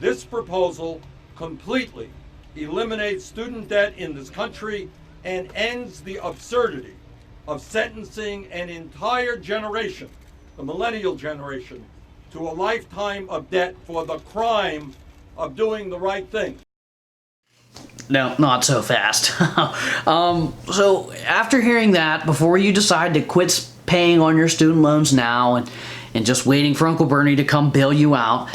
This proposal completely eliminates student debt in this country and ends the absurdity of sentencing an entire generation, the millennial generation, to a lifetime of debt for the crime of doing the right thing. No, not so fast. So after hearing that, before you decide to quit paying on your student loans now and just waiting for Uncle Bernie to come bail you out,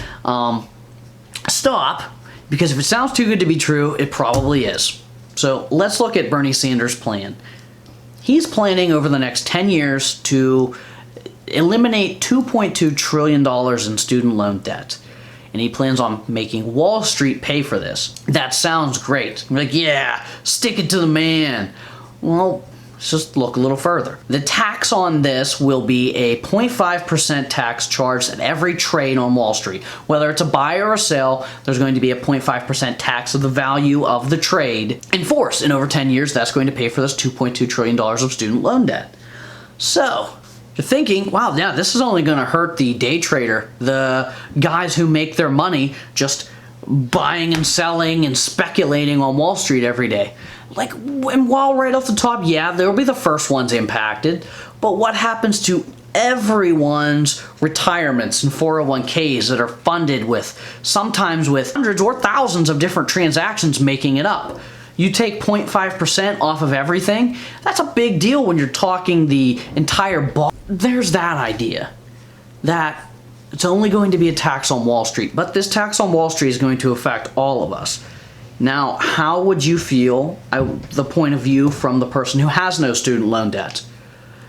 stop, because if it sounds too good to be true, it probably is. So let's look at Bernie Sanders' plan. He's planning over the next 10 years to eliminate $2.2 trillion in student loan debt. And he plans on making Wall Street pay for this. That sounds great. You're like, yeah, stick it to the man. Well, let's just look a little further. The tax on this will be a 0.5% tax charged at every trade on Wall Street. Whether it's a buy or a sell, there's going to be a 0.5% tax of the value of the trade enforced. In over 10 years, that's going to pay for this $2.2 trillion of student loan debt. So, you're thinking, wow, yeah, this is only going to hurt the day trader, the guys who make their money just buying and selling and speculating on Wall Street every day. Like, and while right off the top, yeah, they'll be the first ones impacted, but what happens to everyone's retirements and 401ks that are funded with, sometimes with hundreds or thousands of different transactions making it up? You take 0.5% off of everything, that's a big deal when you're talking the entire ball. There's that idea that it's only going to be a tax on Wall Street, but this tax on Wall Street is going to affect all of us. Now, how would you feel, the point of view from the person who has no student loan debt?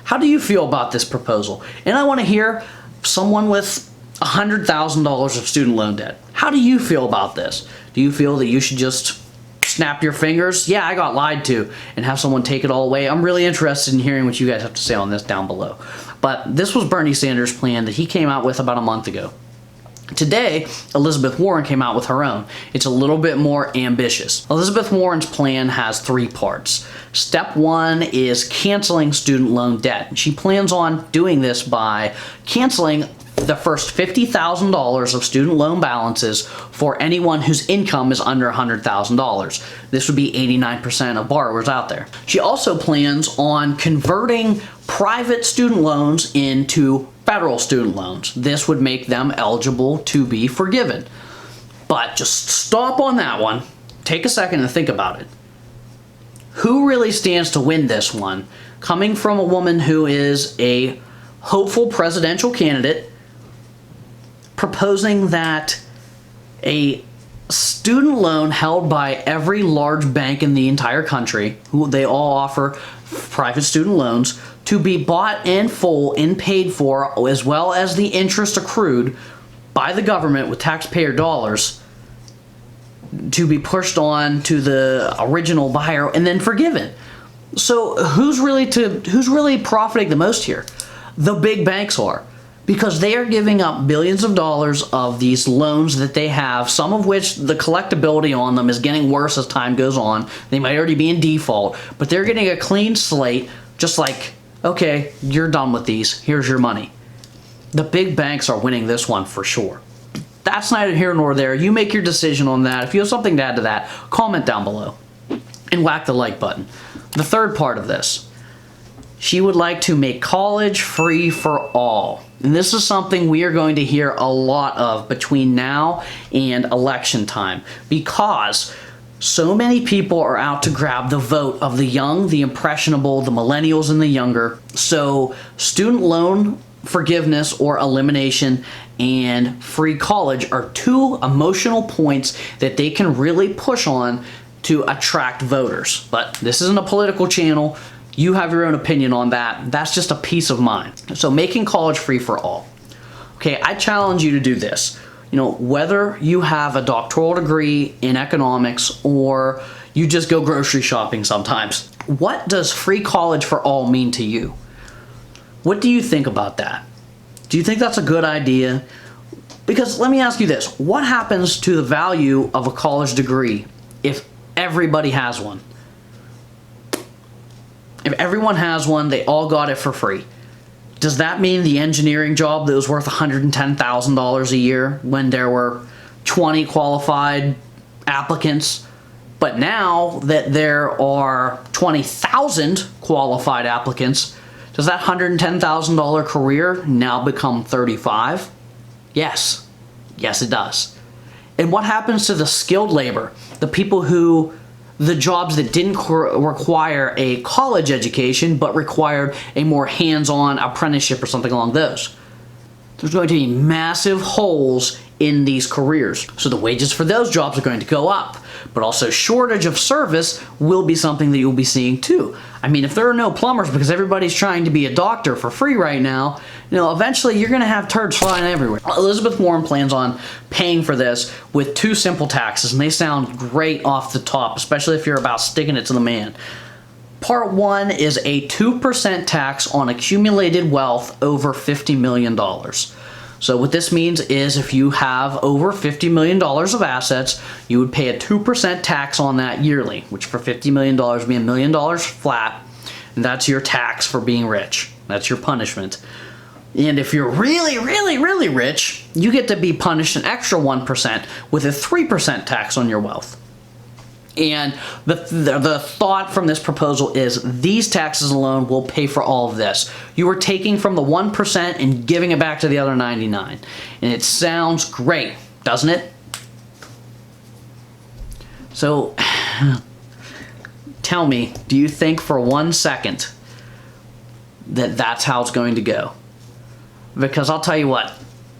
How do you feel about this proposal? And I want to hear someone with $100,000 of student loan debt. How do you feel about this? Do you feel that you should just snap your fingers? Yeah, I got lied to, and have someone take it all away? I'm really interested in hearing what you guys have to say on this down below. But this was Bernie Sanders' plan that he came out with about a month ago. Today, Elizabeth Warren came out with her own. It's a little bit more ambitious. Elizabeth Warren's plan has 3 parts. Step 1 is canceling student loan debt. She plans on doing this by canceling the first $50,000 of student loan balances for anyone whose income is under $100,000. This would be 89% of borrowers out there. She also plans on converting private student loans into federal student loans. This would make them eligible to be forgiven. But just stop on that one. Take a second and think about it. Who really stands to win this one? Coming from a woman who is a hopeful presidential candidate, proposing that a student loan held by every large bank in the entire country, who they all offer private student loans, to be bought in full and paid for, as well as the interest accrued by the government with taxpayer dollars, to be pushed on to the original buyer and then forgiven. So who's really profiting the most here? The big banks are, because they are giving up billions of dollars of these loans that they have, some of which the collectability on them is getting worse as time goes on. They might already be in default, but they're getting a clean slate, just like, okay, you're done with these, here's your money. The big banks are winning this one for sure. That's neither here nor there. You make your decision on that. If you have something to add to that, comment down below and whack the like button. The third part of this, she would like to make college free for all. And this is something we are going to hear a lot of between now and election time, because so many people are out to grab the vote of the young, the impressionable, the millennials and the younger. So student loan forgiveness or elimination and free college are 2 emotional points that they can really push on to attract voters. But this isn't a political channel. You have your own opinion on that. That's just a piece of mind. So making college free for all. Okay, I challenge you to do this. You know, whether you have a doctoral degree in economics or you just go grocery shopping sometimes, what does free college for all mean to you? What do you think about that? Do you think that's a good idea? Because let me ask you this, what happens to the value of a college degree if everybody has one? If everyone has one, they all got it for free. Does that mean the engineering job that was worth $110,000 a year when there were 20 qualified applicants. But now that there are 20,000 qualified applicants, does that $110,000 career now become 35? Yes. Yes, it does. And what happens to the skilled labor, the people who, the jobs that didn't require a college education but required a more hands-on apprenticeship or something along those? There's going to be massive holes in these careers. So the wages for those jobs are going to go up. But also shortage of service will be something that you'll be seeing too. I mean, if there are no plumbers because everybody's trying to be a doctor for free right now, eventually you're going to have turds flying everywhere. Elizabeth Warren plans on paying for this with 2 simple taxes, and they sound great off the top, especially if you're about sticking it to the man. Part 1 is a 2% tax on accumulated wealth over $50 million. So what this means is if you have over $50 million of assets, you would pay a 2% tax on that yearly, which for $50 million would be $1 million flat, and that's your tax for being rich. That's your punishment. And if you're really, really, really rich, you get to be punished an extra 1% with a 3% tax on your wealth. And the thought from this proposal is these taxes alone will pay for all of this. You are taking from the 1% and giving it back to the other 99. And it sounds great, doesn't it? So, tell me, do you think for 1 second that that's how it's going to go? Because I'll tell you what,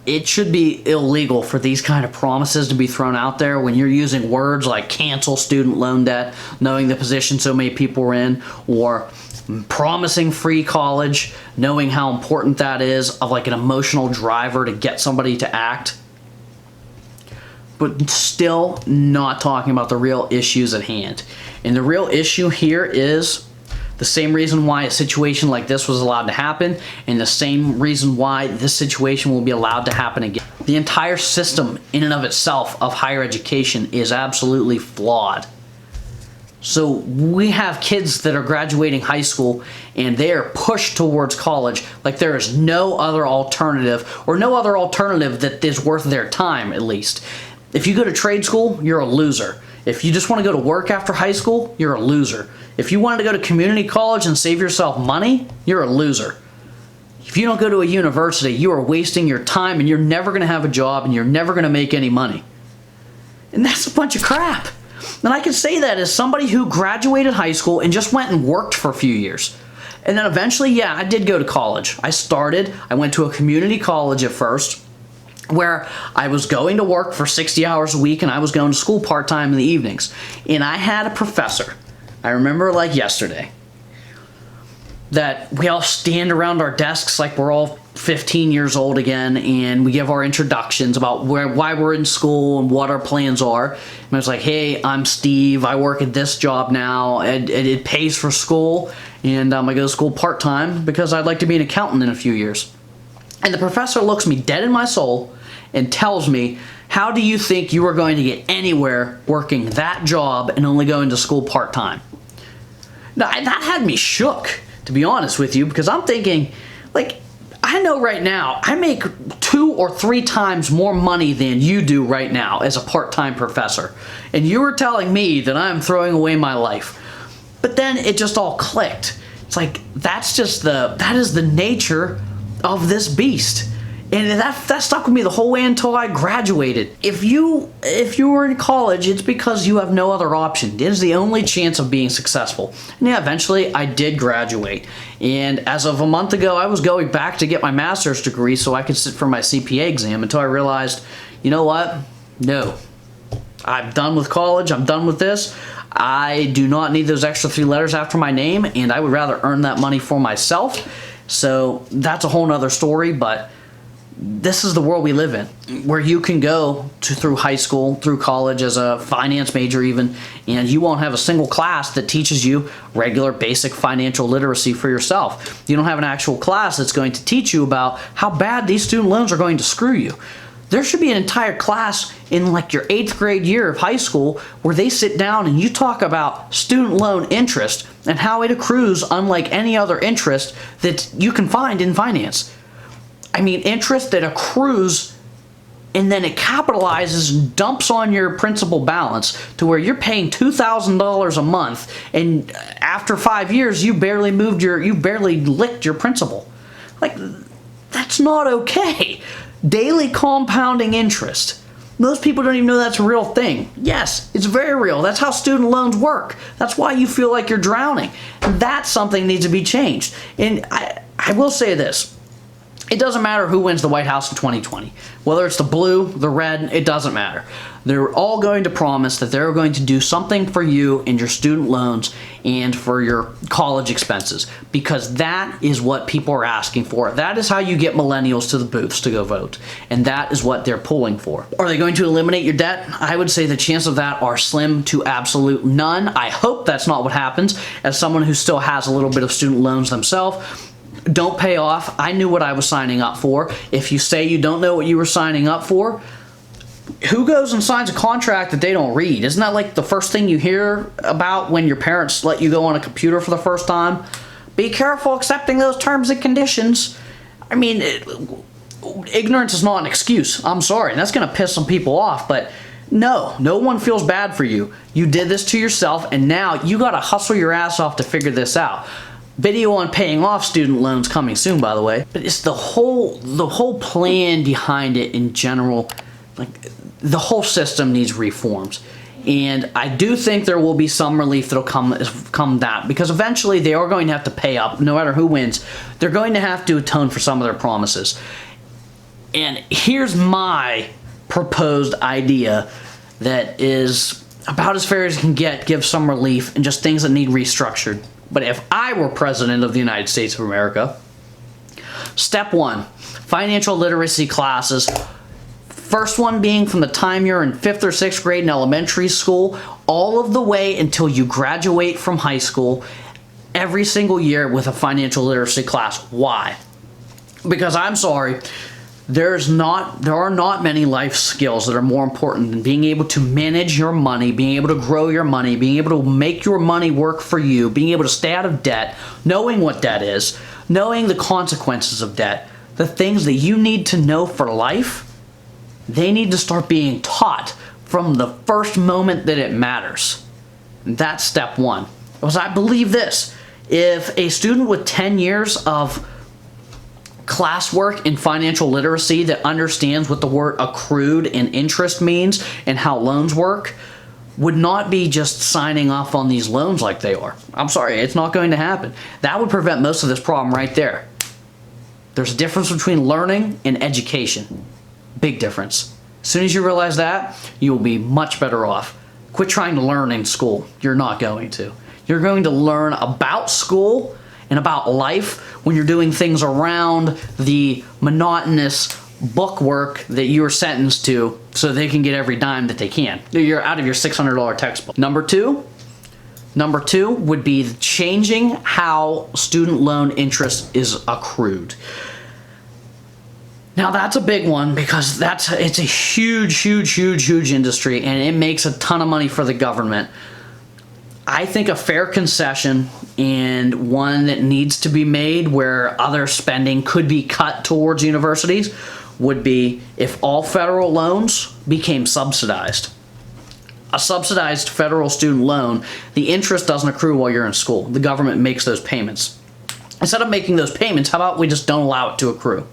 it should be illegal for these kind of promises to be thrown out there when you're using words like cancel student loan debt, knowing the position so many people are in, or promising free college, knowing how important that is of like an emotional driver to get somebody to act, but still not talking about the real issues at hand. And the real issue here is the same reason why a situation like this was allowed to happen, and the same reason why this situation will be allowed to happen again. The entire system in and of itself of higher education is absolutely flawed. So we have kids that are graduating high school and they are pushed towards college like there is no other alternative, or no other alternative that is worth their time, at least. If you go to trade school, you're a loser. If you just want to go to work after high school, you're a loser. If you wanted to go to community college and save yourself money, you're a loser. If you don't go to a university, you are wasting your time and you're never going to have a job and you're never going to make any money. And that's a bunch of crap. And I can say that as somebody who graduated high school and just went and worked for a few years. And then eventually, yeah, I did go to college. I went to a community college at first, where I was going to work for 60 hours a week and I was going to school part-time in the evenings. And I had a professor, I remember like yesterday, that we all stand around our desks like we're all 15 years old again, and we give our introductions about why we're in school and what our plans are. And I was like, hey, I'm Steve, I work at this job now, and it pays for school, and I go to school part-time because I'd like to be an accountant in a few years. And the professor looks me dead in my soul and tells me, how do you think you are going to get anywhere working that job and only going to school part-time? Now, that had me shook, to be honest with you, because I'm thinking, like, I know right now I make 2 or 3 times more money than you do right now as a part-time professor. And you were telling me that I'm throwing away my life. But then it just all clicked. It's like, that is the nature of this beast. And that stuck with me the whole way until I graduated. If you were in college, it's because you have no other option. It is the only chance of being successful. And yeah, eventually I did graduate. And as of a month ago, I was going back to get my master's degree so I could sit for my CPA exam, until I realized, you know what? No. I'm done with college. I'm done with this. I do not need those extra 3 letters after my name, and I would rather earn that money for myself. So that's a whole nother story, but this is the world we live in, where you can go through high school, through college as a finance major even, and you won't have a single class that teaches you regular basic financial literacy for yourself. You don't have an actual class that's going to teach you about how bad these student loans are going to screw you. There should be an entire class in like your 8th grade year of high school where they sit down and you talk about student loan interest and how it accrues unlike any other interest that you can find in finance. I mean, interest that accrues and then it capitalizes and dumps on your principal balance to where you're paying $2,000 a month, and after 5 years you barely licked your principal. Like, that's not okay. Daily compounding interest. Most people don't even know that's a real thing. Yes, it's very real. That's how student loans work. That's why you feel like you're drowning. That's something that needs to be changed. And I will say this. It doesn't matter who wins the White House in 2020. Whether it's the blue, the red, it doesn't matter. They're all going to promise that they're going to do something for you in your student loans and for your college expenses, because that is what people are asking for. That is how you get millennials to the booths to go vote, and that is what they're pulling for. Are they going to eliminate your debt? I would say the chances of that are slim to absolute none. I hope that's not what happens. As someone who still has a little bit of student loans themselves, don't pay off. I knew what I was signing up for. If you say you don't know what you were signing up for, who goes and signs a contract that they don't read? Isn't that like the first thing you hear about when your parents let you go on a computer for the first time? Be careful accepting those terms and conditions. I mean, ignorance is not an excuse. I'm sorry. That's going to piss some people off, but no one feels bad for you. You did this to yourself, and now you got to hustle your ass off to figure this out. Video on paying off student loans coming soon, by the way. But it's the whole plan behind it in general. Like, the whole system needs reforms. And I do think there will be some relief that'll come that, because eventually they are going to have to pay up, no matter who wins. They're going to have to atone for some of their promises. And here's my proposed idea that is about as fair as it can get, give some relief, and just things that need restructured. But if I were president of the United States of America, step one, financial literacy classes. First one being from the time you're in 5th or 6th grade in elementary school, all of the way until you graduate from high school, every single year with a financial literacy class. Why? Because I'm sorry, there are not many life skills that are more important than being able to manage your money, being able to grow your money, being able to make your money work for you, being able to stay out of debt, knowing what debt is, knowing the consequences of debt, the things that you need to know for life. They need to start being taught from the first moment that it matters. That's step one. Because I believe this. If a student with 10 years of classwork in financial literacy that understands what the word accrued and interest means and how loans work would not be just signing off on these loans like they are. I'm sorry, it's not going to happen. That would prevent most of this problem right there. There's a difference between learning and education. Big difference. As soon as you realize that, you will be much better off. Quit trying to learn in school. You're not going to. You're going to learn about school and about life when you're doing things around the monotonous book work that you are sentenced to so they can get every dime that they can. You're out of your $600 textbook. Number two would be changing how student loan interest is accrued. Now that's a big one because it's a huge industry, and it makes a ton of money for the government. I think a fair concession, and one that needs to be made where other spending could be cut towards universities, would be if all federal loans became subsidized. A subsidized federal student loan, the interest doesn't accrue while you're in school. The government makes those payments. Instead of making those payments, how about we just don't allow it to accrue?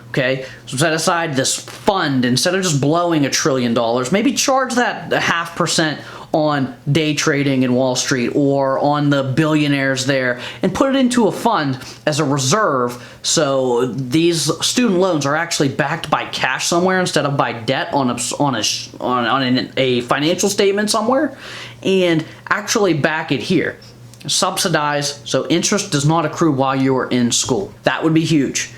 Okay, so set aside this fund. Instead of just blowing $1 trillion, maybe charge that 0.5% on day trading in Wall Street or on the billionaires there, and put it into a fund as a reserve, so these student loans are actually backed by cash somewhere instead of by debt on a financial statement somewhere, and actually back it here. Subsidize so interest does not accrue while you are in school. That would be huge.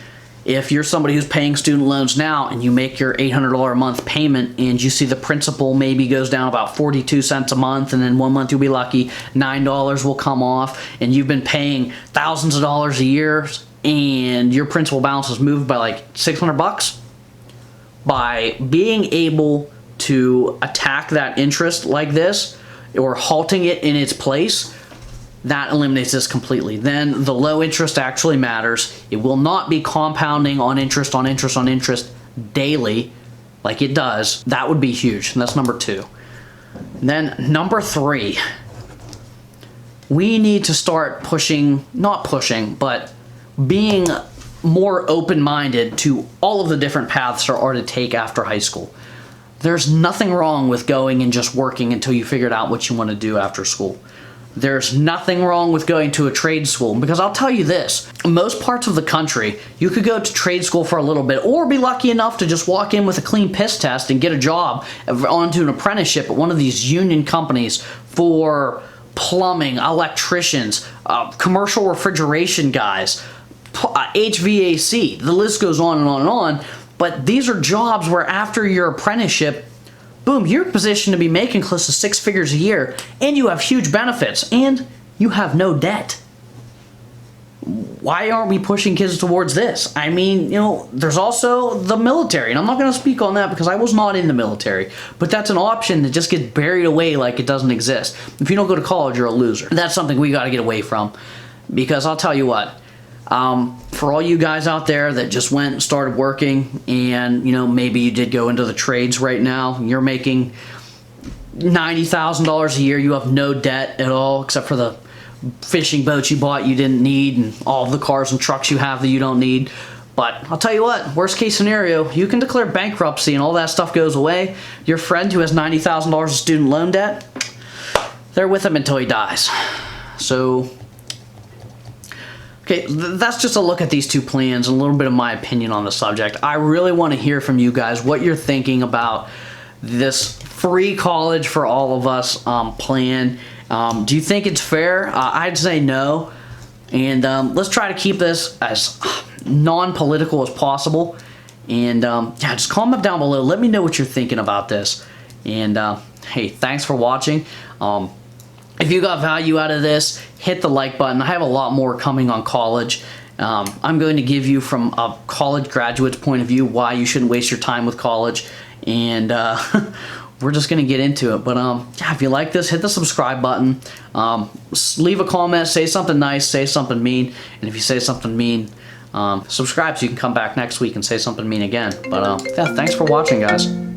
If you're somebody who's paying student loans now and you make your $800 a month payment and you see the principal maybe goes down about 42 cents a month, and then one month you'll be lucky, $9 will come off, and you've been paying thousands of dollars a year and your principal balance has moved by like $600, by being able to attack that interest like this or halting it in its place, that eliminates this completely. Then the low interest actually matters. It will not be compounding on interest on interest on interest daily. like it does, that would be huge. And that's number 2. And then number 3, we need to start pushing, not pushing, but being more open-minded to all of the different paths there are to take after high school. There's nothing wrong with going and just working until you figured out what you want to do after school. There's nothing wrong with going to a trade school, because I'll tell you this, in most parts of the country, you could go to trade school for a little bit or be lucky enough to just walk in with a clean piss test and get a job onto an apprenticeship at one of these union companies for plumbing, electricians, commercial refrigeration guys, HVAC, the list goes on and on and on. But these are jobs where after your apprenticeship, boom, you're in position to be making close to 6 figures a year, and you have huge benefits, and you have no debt. Why aren't we pushing kids towards this? I mean, you know, there's also the military, and I'm not going to speak on that because I was not in the military, but that's an option that just gets buried away like it doesn't exist. If you don't go to college, you're a loser. That's something we got to get away from, because I'll tell you what, for all you guys out there that just went and started working, and you know, maybe you did go into the trades right now, you're making $90,000 a year, you have no debt at all except for the fishing boats you bought you didn't need and all the cars and trucks you have that you don't need. But I'll tell you what, worst case scenario, you can declare bankruptcy and all that stuff goes away. Your friend who has $90,000 of student loan debt, they're with him until he dies. So okay, that's just a look at these 2 plans and a little bit of my opinion on the subject. I really want to hear from you guys what you're thinking about this free college for all of us plan. Do you think it's fair? I'd say no. And let's try to keep this as non-political as possible. And yeah, just comment down below. Let me know what you're thinking about this. And hey, thanks for watching. If you got value out of this, hit the like button. I have a lot more coming on college. I'm going to give you from a college graduate's point of view why you shouldn't waste your time with college. And we're just going to get into it. But yeah, if you like this, hit the subscribe button. Leave a comment, say something nice, say something mean. And if you say something mean, subscribe so you can come back next week and say something mean again. But yeah, thanks for watching, guys.